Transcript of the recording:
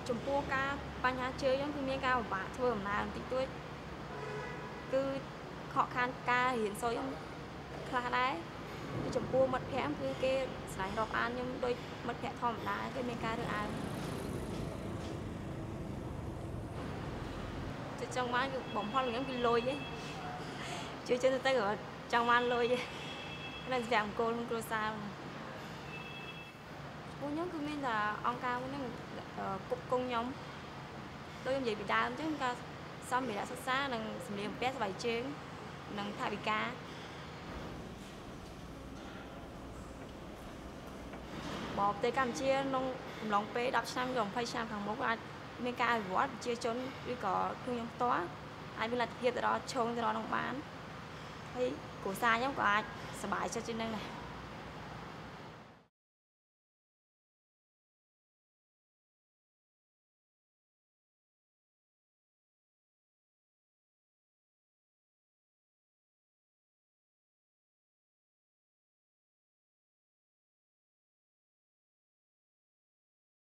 ចំពោះការបញ្ហាជើងខ្ញុំគឺមានការពិបាកធ្វើដំណើរបន្តិចតួចគឺខកខានការរៀនសូត្រខ្ញុំខ្លះដែរចំពោះមិត្តភ័ក្តិគឺគេស្រឡាញ់រាប់អានខ្ញុំដូចមិត្តភ័ក្តិធម្មតាគេមានការរើសអើងចង់បានគឺបំផុតរបស់ខ្ញុំគឺលុយឯងជួយទៅចង់បានលុយឯងនៅស្រាប់អង្គលក្នុងគ្រួសារពួកខ្ញុំគឺមានតែអង្គការហ្នឹងគប់គង់ខ្ញុំដូចខ្ញុំនិយាយពីដើមអញ្ចឹងការសម្ភារៈសិក្សានិងសម្លៀកបំពាក់ស្បែកជើងនិងថវិកាបបប្រទេសកម្ពុជាក្នុងកំឡុងពេល10ឆ្នាំឬ20ឆ្នាំខាងមុខអាចមានការអភិវឌ្ឍប្រជាជនឬក៏ខ្ញុំផ្ទាល់អាចមានលទ្ធភាពទៅដល់ឈោងទៅដល់នឹងបានហើយគ្រួសារខ្ញុំក៏អាចសប្បាយចិត្តជាងនឹងដែរ